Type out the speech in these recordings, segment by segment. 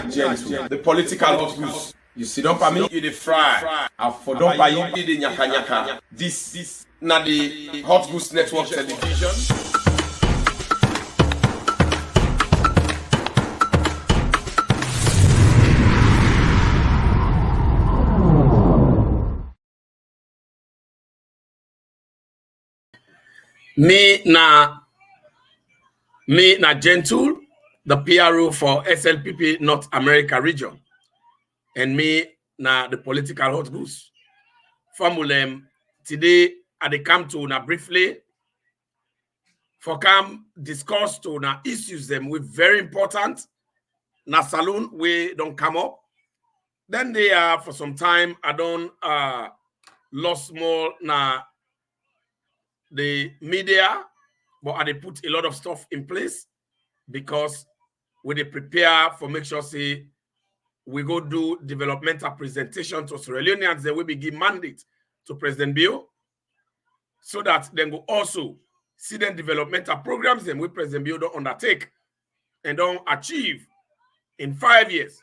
not gentle. The political hot goose. You see, don't for me, you the fry. For don't buy you the nyaka nyaka. This not the Hot Goose Network television. Me na Gentle, the PRO for SLPP North America region. And me na the political hot goose. Formula today I dey come to na briefly for come discuss to na issues them with very important na saloon we don't come up. Then they are for some time I don't lost more na the media, but I they put a lot of stuff in place because we they prepare for make sure say we go do developmental presentation to Sierra Leoneans. Then we be give mandate to President Bio so that then go also see them developmental programs then we President Bio don't undertake and don't achieve in 5 years,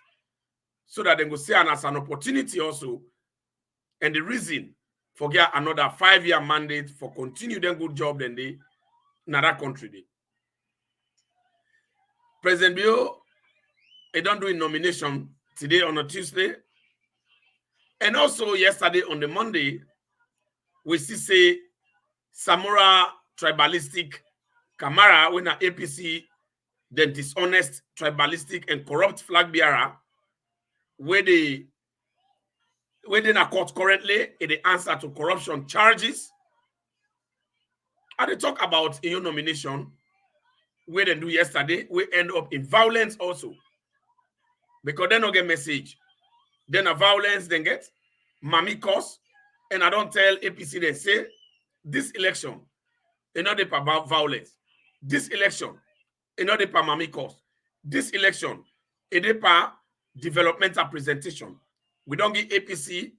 so that they go see as an opportunity also and the reason for get another 5-year mandate for continue them good job than they in that country. They. President Bio, he don't do a nomination today on a Tuesday. And also yesterday on the Monday, we see say Samura Tribalistic Kamara, when an APC, the dishonest, tribalistic, and corrupt flag bearer, where they in a court currently in the answer to corruption charges. And they talk about in your nomination, where they do yesterday, we end up in violence also. Because they don't get message. Then a violence then get mammy cause. And I don't tell APC they say this election is not about violence. This election is not about mammy cause. This election is about developmental presentation. We don't give APC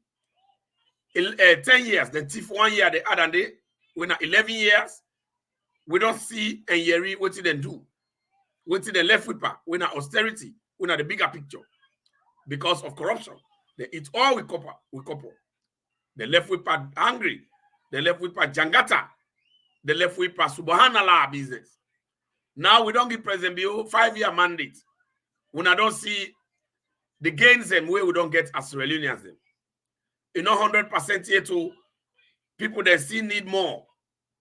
10 years, then TIF 1 year they add and they when 11 years, we don't see and hear what they do. What the left with when austerity, when the bigger picture. Because of corruption. They eat all with copper. The left with angry. The left with jangata. The left with subhanallah business. Now we don't give President Bio 5-year mandate. When I don't see the gains and way we don't get as Sierra Leoneans them. You know 100% here to people that still need more.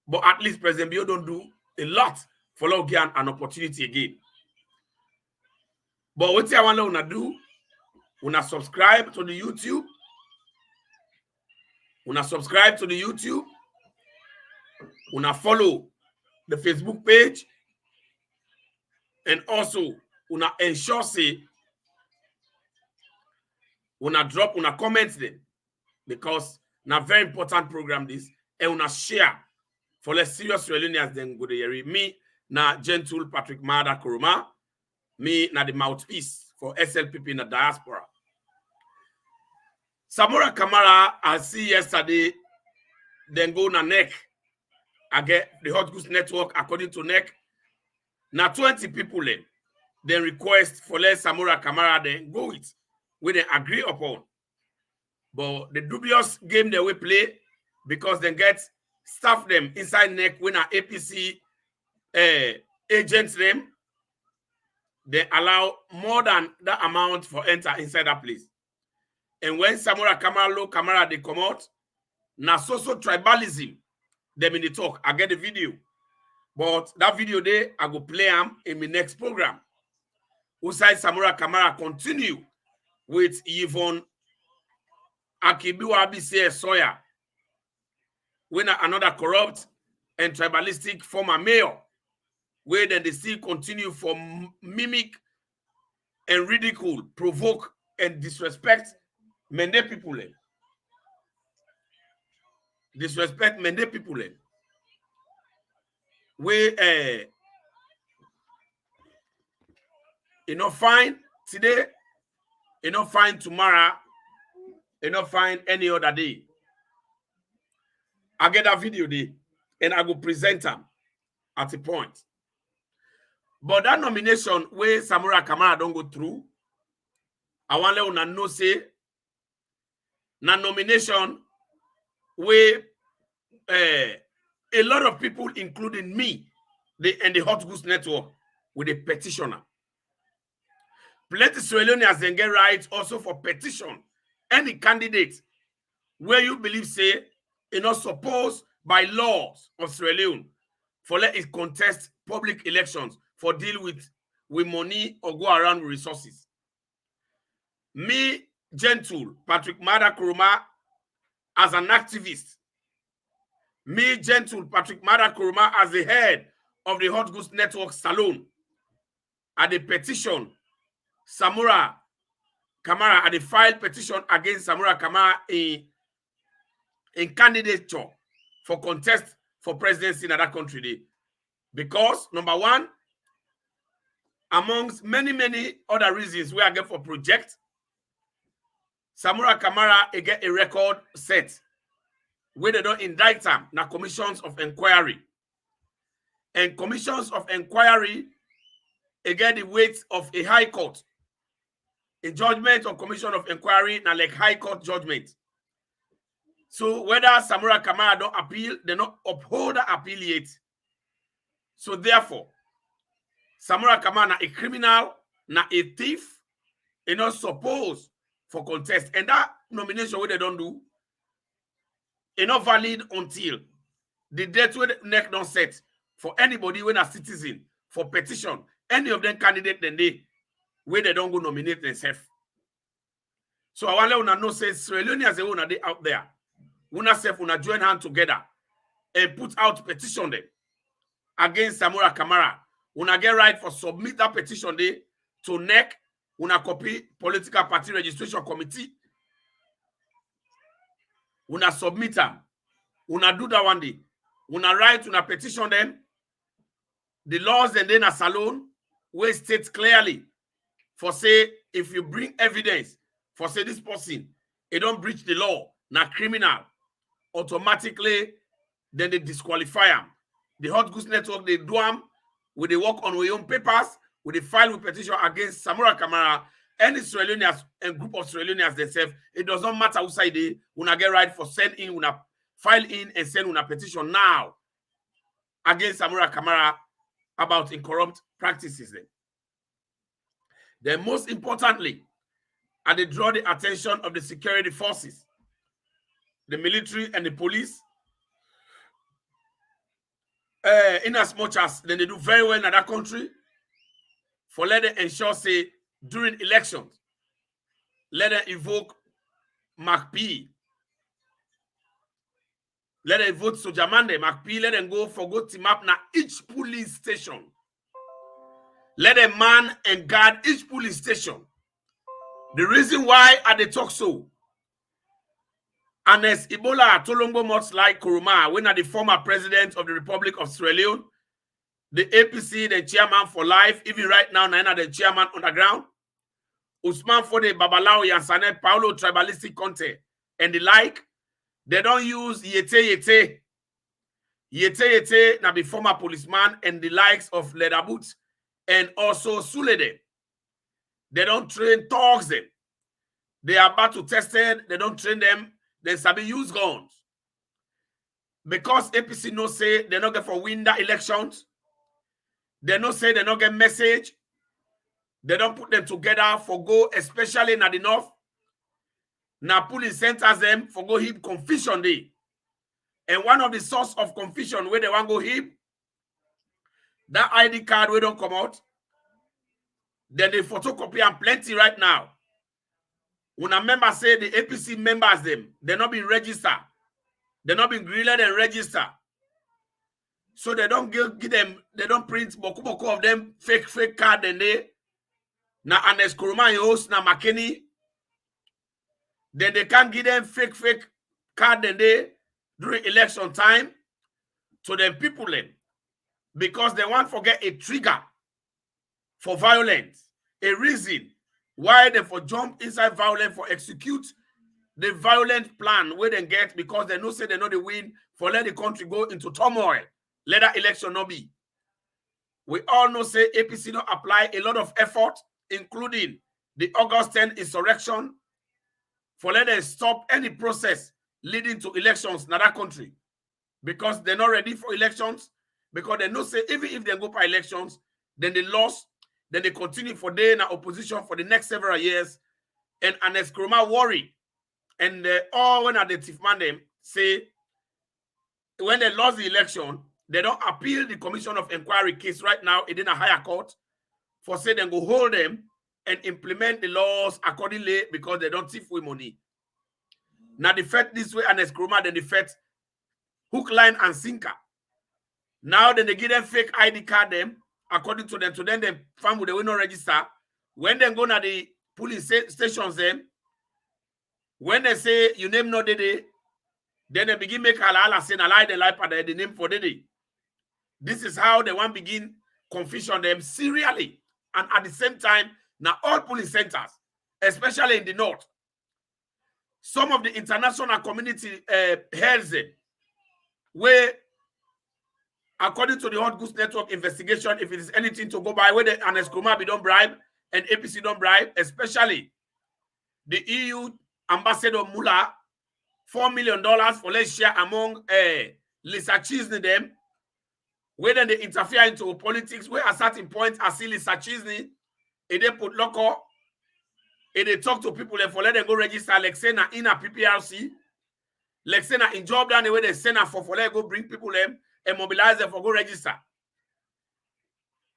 But at least President Bio don't do a lot for long get an opportunity again. But what I want to do, when I subscribe to the YouTube, when I subscribe to the YouTube, when I follow the Facebook page, and also when I ensure say when I drop when I comment them, because na very important program this, and when I share for less serious Sierra Leoneans then go to me na Gentle Patrick Mada Kuruma, me na the mouthpiece for SLPP in the diaspora. Samura Kamara, I see yesterday, then go na neck. I get the Hot Goose Network according to neck. Now 20 people then request for less Samura Kamara then go it. We they agree upon. But the dubious game they will play because they get staff them inside neck when an APC agents them, they allow more than that amount for enter inside that place. And when Samura Kamara they come out, na so tribalism them in the talk. I get the video. But that video there, I go play them in my next program. Usai Samura Kamara continue with Yvonne Akibiwa Apc Sawyer, when another corrupt and tribalistic former mayor, where then they still continue for mimic and ridicule, provoke and disrespect Mende people. Disrespect Mende people. We you know fine today, you know fine tomorrow, you know fine any other day. I get that video there and I go present them at a point. But that nomination where Samura Kamara don't go through, I want to let know say na nomination where a lot of people, including me, and the Hot Goose Network, with a petitioner. Plenty Sierra Leoneans then get rights also for petition. Any candidate where you believe say you're not supposed by laws of Sierra Leone for let it contest public elections for deal with money or go around with resources. Me, gentle Patrick Mada Kuruma, as an activist. Me, gentle Patrick Mada Kuruma, as the head of the Hot Goose Network Salon, at the petition Samura Kamara, at the filed petition against Samura Kamara in candidature for contest for presidency in that country. Because, number one, amongst many other reasons we are get for project, Samura Kamara get a record set where they don't indict them na commissions of inquiry. And commissions of inquiry get the weight of a high court. A judgment or commission of inquiry na like high court judgment. So whether Samura Kamara don't appeal, they not uphold the appeal yet. So therefore, Samura Kamara na a criminal, na a thief, is not supposed for contest. And that nomination where they don't do, is not valid until the date where the neck don't set for anybody when a citizen for petition. Any of them candidate then they where they don't go nominate themselves. So I want to let know say Sierra Leoneans una they out there. Una self una join hand together and put out petition them against Samura Kamara. Una get right for submit that petition day to NEC. Una copy political party registration committee. Una submit them. Una do that one day. Una write, una petition them. The laws and then a salon where states clearly for say if you bring evidence for say this person, it don't breach the law, not criminal, automatically then they disqualify them. The Hot Goose Network, they do them, with they work on their own papers, with they file with petition against Samura Kamara, any Sierra Leoneans and group of Sierra Leoneans themselves. It does not matter who side they wanna get right for send in, wanna file in and send una petition now against Samura Kamara about incorrupt practices. Then most importantly, and they draw the attention of the security forces, the military and the police, in as much as then they do very well in that country, for let them ensure say during elections, let them evoke MacP, let them vote Sojamande, MacP, let them go for go team up na each police station. Let them man and guard each police station. The reason why I they talk so, and as Ebola Tolongo much like Kuruma, when are the former president of the Republic of Sierra Leone, the APC, the chairman for life, even right now, Naina the chairman on the ground, Usman Fode Babalao Yansane, Paulo Tribalistic Conte, and the like, they don't use Yete na be former policeman and the likes of Ledabut and also Sulede. They don't train thugs them. They are about to test it. They don't train them. They sabi use guns. Because APC no say they not get for win the elections. They no say they not get message. They don't put them together for go, especially in the north. Now police centers them for go hip confusion day. And one of the source of confusion where they want go hip, that ID card we don't come out. Then they photocopy and plenty right now. When a member say the APC members them, they're not being registered. They're not being grilled and registered. So they don't give them, they don't print boku of them fake card and they na Anes Kuruma host na Makeni. Then they can't give them fake card and they during election time to them people them. Because they want to forget a trigger for violence, a reason why they for jump inside violence for execute the violent plan where they get because they know say they know they win for let the country go into turmoil. Let that election not be. We all know say APC not apply a lot of effort, including the August 10 insurrection, for let them stop any process leading to elections in that country. Because they're not ready for elections, because they know say even if they go for elections, then they lost, then they continue for day in opposition for the next several years, and Ernest Koroma worry. And all when the thief man them say when they lost the election, they don't appeal the Commission of Inquiry case right now in a higher court for say they go hold them and implement the laws accordingly because they don't thief with money. Now the fact this way Ernest Koroma, then the fact hook, line, and sinker. Now then they give them fake ID card them according to them. To them, the family they will not register. When they go to the police stations, them when they say you name no Dede, then they begin make halala say na lie the lie for the name for Dede. This is how they want begin confusion them serially, and at the same time now all police centers, especially in the north, some of the international community heads them where, according to the Hot Goose Network investigation, if it is anything to go by, where the Ernest Koroma be don't bribe and APC don't bribe, especially the EU ambassador Muller, $4 million for let's share among Lisa Chisney them, where then they interfere into politics, where at certain point I see Lisa Chisney, and they put local, and they talk to people and for let them go register, like say na in a PPRC, like say na in job down the way they send her for let go bring people them and mobilize them for go register.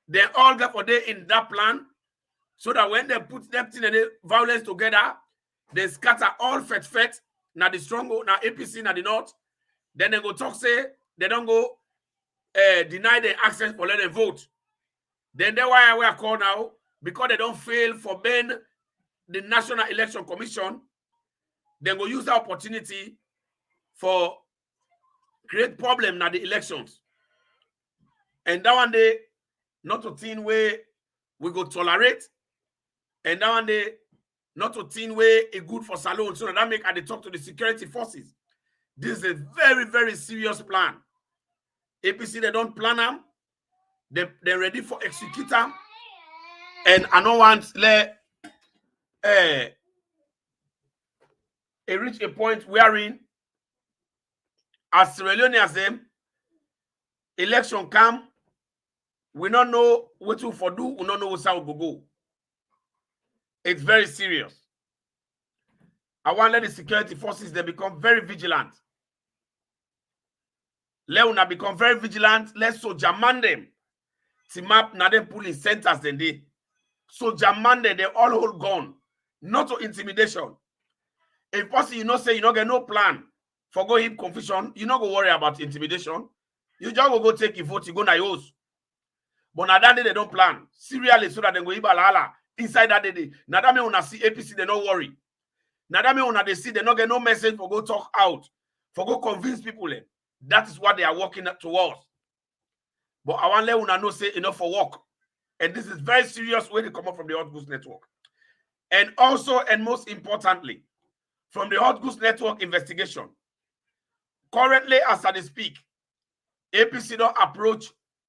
They all get for day in that plan, so that when they put them in the violence together, they scatter all fet now the stronghold, now APC, now the north. Then they go talk say they don't go deny the access for let them vote. Then that's why we are called now, because they don't fail for ban the National Election Commission. They go use the opportunity for create problem now the elections. And that one day, not to think where we go tolerate, and that one day, not to think where it good for Salon, so that make they talk to the security forces. This is a very, very serious plan. APC, they don't plan them. They're ready for execute them. And I don't want let it reach a point wherein as Sierra Leone as them, election come, we don't know what to for do, we don't know how to go. It's very serious. I want to let the security forces they become very vigilant. Let una become very vigilant. Let's so jaman them. To map na them police centers then they. So jaman them, they all hold gun. Not to intimidation. If possible, you know say you don't get no plan for go hip confusion, you not go worry about intimidation. You just go take your vote, you go na yours. But now that day they don't plan. Serially, so that they go ibalala inside that day. Now that mean una see APC, they don't worry. Now that mean una they see they not get no message for go talk out, for go convince people. That is what they are working towards. But I want to let una know say enough for work. And this is very serious when they come up from the Hot Goose Network. And also, and most importantly, from the Hot Goose Network investigation, currently as I speak, APC don't approach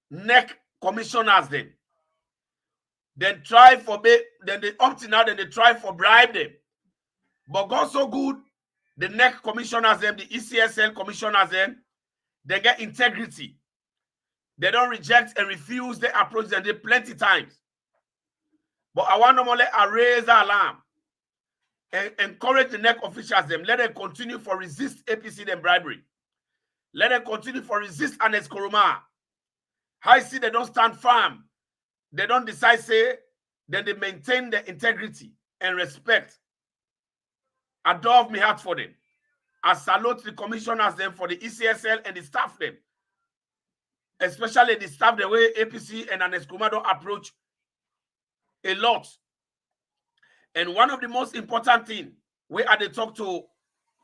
NEC commissioners then. Then try for then they up to now, then they try for bribe them. But God so good, the NEC commissioners them, the ECSL commissioners them, they get integrity. They don't reject and refuse. They approach them they plenty times. But I want to normally raise the alarm and encourage the NEC officials them. Let them continue for resist APC and bribery. Let them continue for resist Ernest Koroma. I see they don't stand firm. They don't decide say then they maintain their integrity and respect. I love my heart for them. I salute the commissioners them for the ECSL and the staff them. Especially the staff the way APC and Ernest Koroma don't approach a lot. And one of the most important things, we had to talk to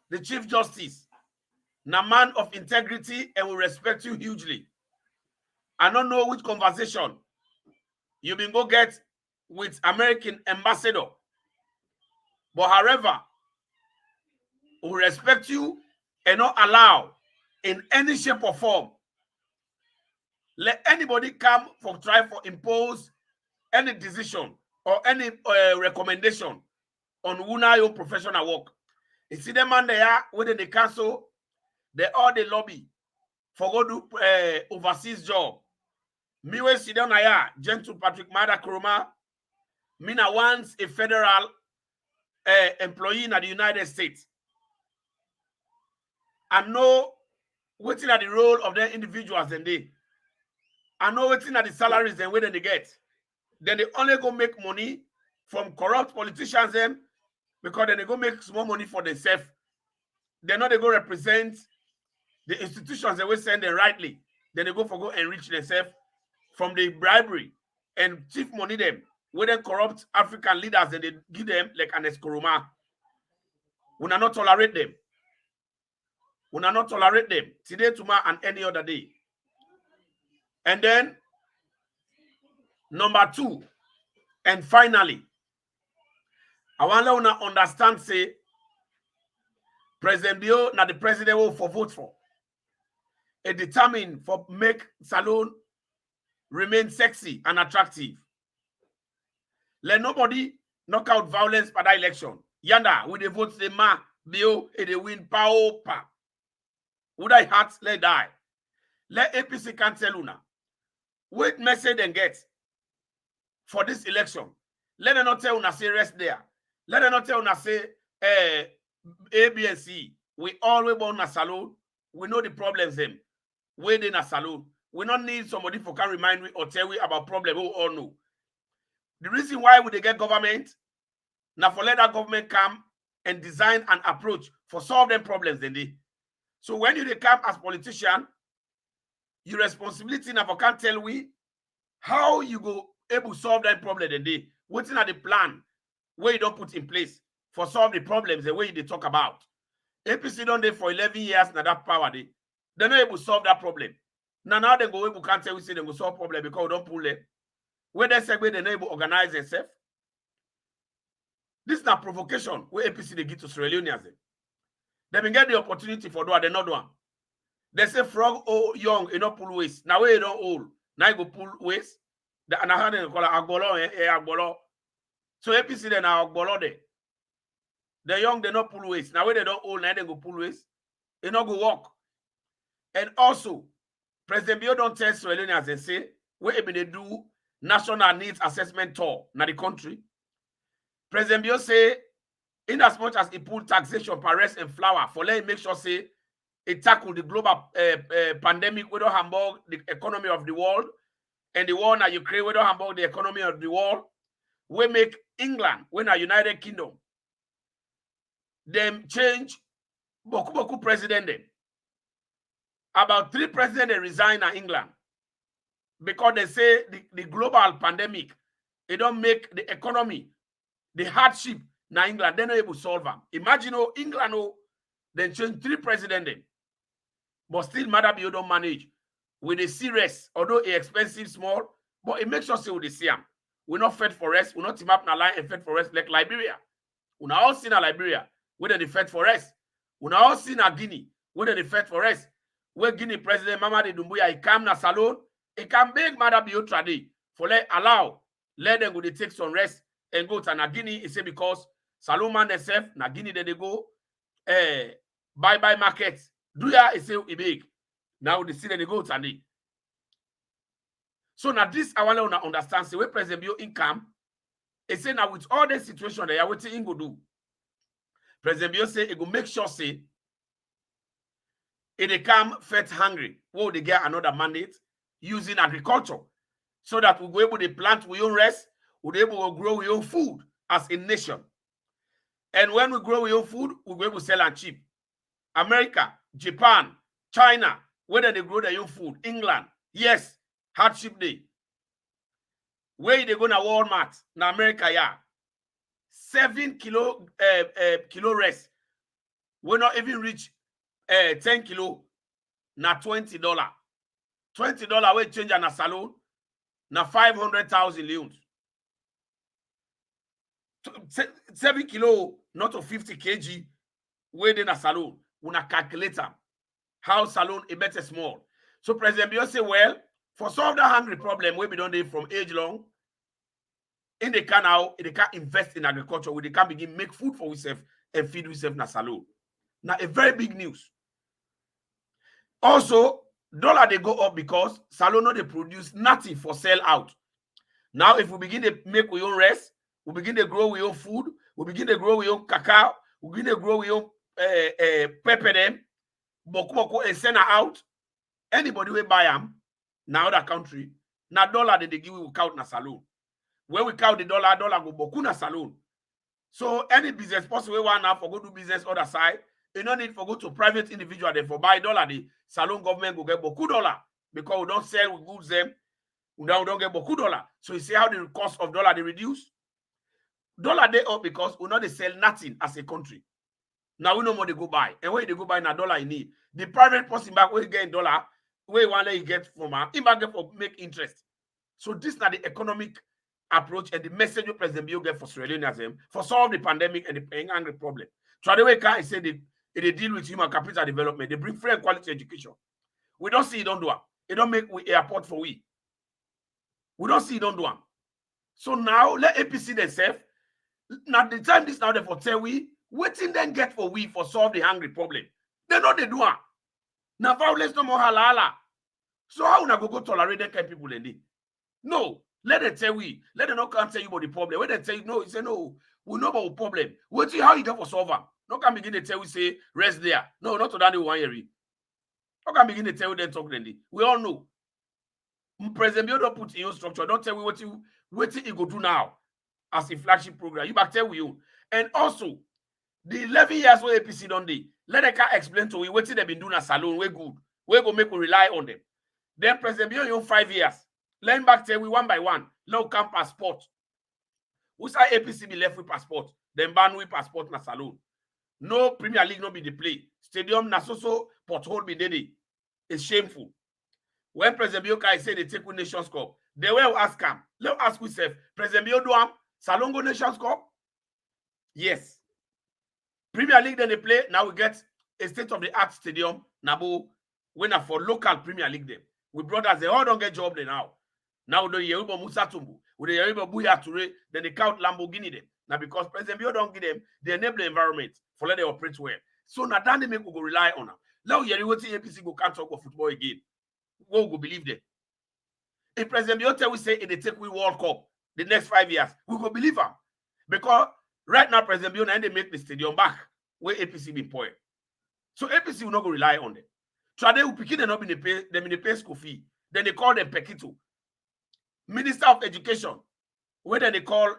the Chief Justice, a man of integrity and will respect you hugely. I don't know which conversation you been go get with American ambassador. But however, will respect you and not allow in any shape or form let anybody come for try for impose any decision or any recommendation on una your professional work. You see them man there within the council, they all the lobby for go do overseas job. Me we sit down here, gentle Patrick Mada Kuruma. Me na once a federal employee in the United States. I know waiting at the role of the individuals and they. I know waiting at the salaries and where they get. Then they only go make money from corrupt politicians them because then they go make small money for themselves. They're not they go represent the institutions that we send them rightly. Then they go enrich themselves from the bribery and chief money them. Where they corrupt African leaders and they give them like an eskoroma. We will not tolerate them. We will not tolerate them today, tomorrow, and any other day. And then, number 2, and finally, I want to understand, say, President Bio, now the president will vote for. It determined for make Salone remain sexy and attractive. Let nobody knock out violence by that election. Yanda, with the votes, the ma, Bio, and they win power. Would I heart let die? Let APC cancel una. What message and get for this election? Let them not tell una say rest there. Let them not tell una say A, B, and C. We always born a salon. We know the problems them. We in a salon. We don't need somebody for can remind me or tell we about problem we all know. The reason why we they get government, now for let that government come and design an approach for solve them problems then they. So when you come as politician, your responsibility now for can't tell we how you go able to solve that problem then they. What's in the plan where you don't put in place for solve the problems the way they talk about. APC done there for 11 years now that power they. They're not able to solve that problem. Now they go able can't tell we say they will solve problem because we don't pull them. Where they say they're not able to organize themselves. This is not provocation where APC they give to Sierra Leoneans. They been get the opportunity for doing, they not doing. They say frog old young, you not pull waste. Now we don't old. Now you go pull waste. And I heard they call it agbolo. So APC then are agbolo there. The young they not pull waste. Now we they don't old, now they go pull waste. They not go walk. And also, President Bio don't tell Sierra Leoneans and say where they do national needs assessment tour in the country. President Bio say, in as much as he pulled taxation per rice and flour for let him make sure say it tackle the global pandemic, we don't hamburg the economy of the world, and the war in Ukraine, we don't hamburg the economy of the world. We make England, when a United Kingdom, them change boku president then. About 3 presidents they resign in England because they say the global pandemic, it don't make the economy, the hardship in England, they're not able to solve them. Imagine England then change 3 presidents then. But still Madam you don't manage with a serious, although it expensive small, but it makes us say with the same. We're not fed for rest, we're not team up in a line and fed for rest like Liberia. We're not all seen a Liberia, where they fed for rest. We're not all seen a Guinea, where they fed for rest. Where Guinea President Mamadi Doumbouya, he come na salon, he can beg Madam Biotrade for let them go they take some rest and go to na Guinea. He say because salon man themselves, na Guinea they go buy markets. Do ya he say he big. Now they see that they go to Tani. So now this I want to understand. Say where President Bio income, he say now with all the situation that what he go do. President Bio say he go make sure say if they come fat hungry, will they get another mandate using agriculture so that we'll be able to plant we own rest, we'll be able to grow we own food as a nation. And when we grow we own food, we'll be able to sell and cheap. America, Japan, China, whether they grow their own food, England, yes, hardship day. Where they go to Walmart, in America, yeah, 7 kilo rest. We not even reach 10 kilo, na $20. $20 we change in a salon, na 500,000 leons. 7 kilo, not to 50 kg, we in a salon. Una calculator how salon is better small. So President Bio say, well, for solve the hungry problem, we be done there from age long, In the can now, they can invest in agriculture, where they can begin make food for ourselves and feed ourselves na salon. Now, a very big news. Also, dollar they go up because salon no they produce nothing for sell out. Now, if we begin to make our own rest, we begin to grow our own food, we begin to grow our own cacao, we begin to grow our own pepper them, boku and send out. Anybody will buy them now that country. Now dollar they give we count na salon. When we count the dollar go boku na salon. So any business person we want now for go do business other side, you no need for go to private individual then for buy dollar. The salon government go get boku dollar because we don't sell we goods them. We don't get boku dollar. So you see how the cost of dollar they reduce. Dollar they up because we know they sell nothing as a country. Now we know more they go buy. And where they go buy na dollar in need. The private person back where get dollar, where you want to get from him back get for make interest. So this is the economic approach and the message President Bio get for Sierra Leoneans for solve the pandemic and the angry problem. So the way I say they deal with human capital development, they bring free and quality education. We don't see it don't do it. It don't make we airport for we. We don't see it don't do it. So now let APC themselves. Now the time this now they for tell we waiting then get for we for solve the hungry problem. They know they do it. Now violence no more halala. So how una go tolerate that kind of people in there? No, let them tell we. Let them not come tell you about the problem. When they tell you no, you say no, we know about the problem. Wait till how you get for solve them. No can begin to tell we say rest there. No, not to that one year. No can begin to tell you then talk then. We all know. President Bio don't put in your structure. Don't tell me what you go do now as a flagship program. You back tell you. And also, the 11 years where APC don't do, let them explain to you what they've been doing at salon. We good. We go make we rely on them. Then President Bio you 5 years. Let him back tell we one by one. Low camp passport. We say APC be left with passport. Then ban with passport na salon. No Premier League no be the play. Stadium na so pothole be there. It's shameful. When President Bioka say they take with Nations Cup, they will ask him. Let's ask yourself, President Bio do am Salon go Nations Cup? Yes. Premier League then they play. Now we get a state-of-the-art stadium. Nabo winner for local Premier League them. We brothers they all don't get job there now. Now the Yoruba Musa Tumbu, with the Yoruba Buya Toure, then they count Lamborghini them. Now because President Bio don't give them the enable environment for let they operate well. So now then they make we go rely on them. Now you what APC go can't talk about football again. We will believe them. If President Bio we say they take we World Cup the next 5 years, we will believe them. Because right now, President Bio and they make the stadium back where APC been poor. So APC will not go rely on them. So they will pick them up in the pay school fee. Then they call them Pekito. Minister of Education, where then they call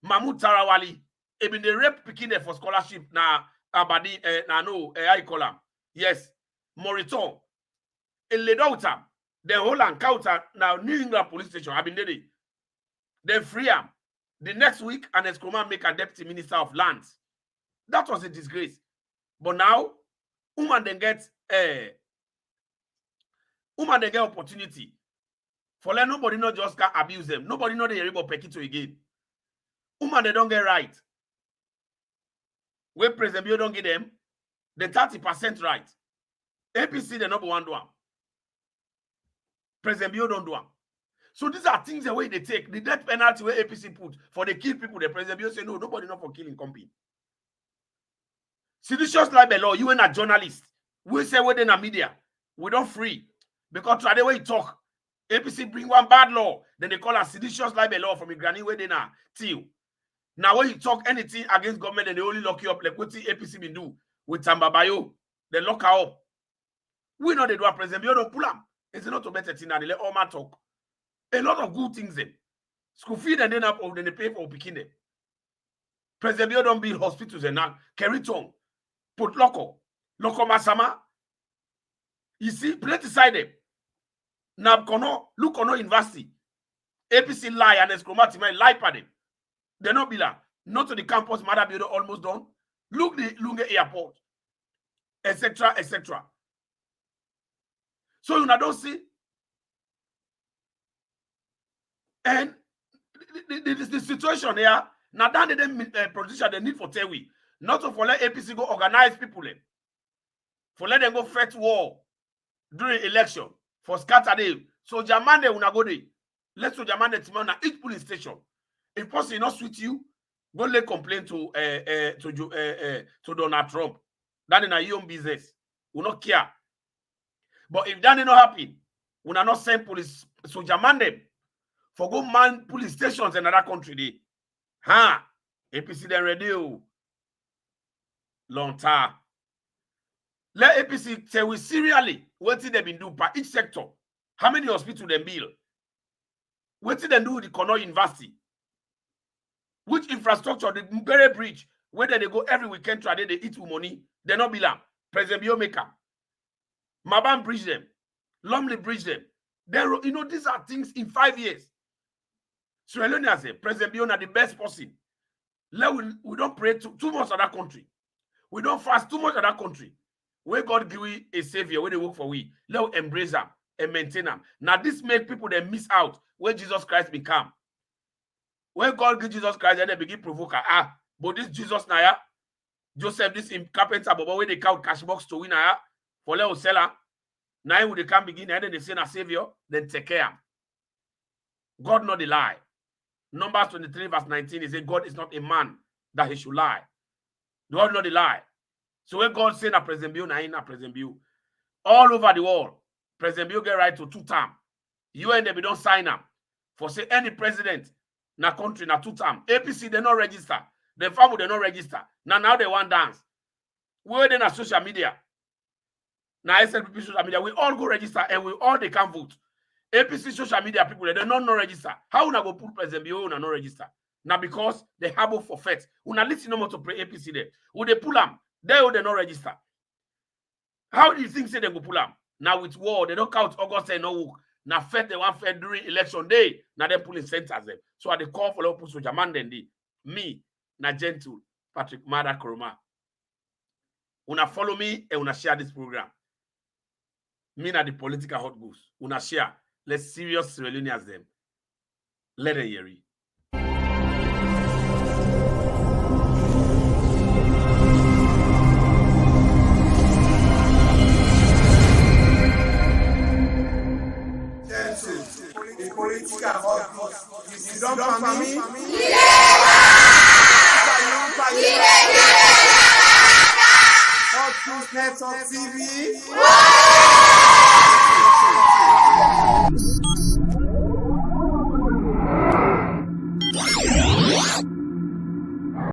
Mahmoud Tarawali. Even the rep picking them for scholarship na Abadi I call them. Yes, Moriton. In Ledouta, the whole encounter now New England police station have been there. Then free him. The next week, and Escoma make a deputy minister of lands. That was a disgrace. But now, woman then get opportunity. For let nobody not just can abuse them. Nobody know they are able to Pekito again. Woman they don't get right. Where President Bio don't get them, the 30% right. APC the number one do them. President Bio don't do them. So these are things the way they take. The death penalty where APC put for the kill people, the President Bio say no, nobody not for killing company. Seditious libel law, you ain't a journalist. We say we're in a media. We don't free. Because today when you talk, APC bring one bad law, then they call a seditious libel law from a granny where they now till. Now when you talk anything against government, then they only lock you up like what the APC been do with Tambabayo. They lock her up. We know they do a President Bio don't pull them. It's not to better thing and they let all man talk. A lot of good things then. School feed and then up then they pay for picking them. President Bio don't build hospitals and now Keriton, put Loco Masama. You see, play beside them. Now look on university. APC lie and Escromatima lie for them. They're not be like, not to the campus, Mother Bio almost done. Look the Lunge airport, etc., etc. So you don't see. And the situation here, now that they produce the need for Tewi, not to for let APC go organize people, for let them go fight war during election, for scatter them. So Jamande will not go there. Let's so Jamande Timon at each police station. If person not sweet you, go lay complaint to Donald Trump. That is your own business. We not care. But if that did not happen, we are not send police soldier man them for go man police stations in another country. They, APC then ready. Long time. Let APC say we serially what did they been do by each sector? How many hospitals they build? What did they do with the Cornell University? Which infrastructure, the Mbere Bridge, where they go every weekend try they eat with money, they not bill them. President Biomeka. Maban bridge them. Lumley bridge them. Then, you know, these are things in 5 years. Sierra Leone has a President Biona the best person. We don't pray too much of that country. We don't fast too much of that country. Where God give we a savior, where they work for we. Let embrace them and maintain them. Now, this make people they miss out where Jesus Christ become. When God give Jesus Christ, then they begin provoke. But this Jesus now, Joseph, this in carpenter, but where they count cash box to win for let us sell. Now when they can begin, and then they say a savior, then take care. God not the lie. Numbers 23 verse 19 is say God is not a man that he should lie. God not the lie. So when God say na President Bill, na President Bill, all over the world, President Bill get right to 2 term. UN they don't sign up for say any president na country na 2 term. APC they not register. The family they not register. Now they want dance. Where they na social media. Now SLPP social media, we all go register and we all they can vote. APC social media people they don't know register. How una go put President Bill una no register? Now because they have a forfeit. Una listen no more to pray APC there. Would they pull them? They not register. How do you think say they go pull them? Now with war, they don't count August and no work. Now fed they want fed during election day. Now they pulling centers them. So at the call for local soldier man then me na gentle Patrick Mada Koroma. Una follow me and una share this program. Me na the political hot goose. Una share. Let's serious Sierra Leoneans them. Let them hear it. Political hot goose. You don't for me? Hot Goose Network TV.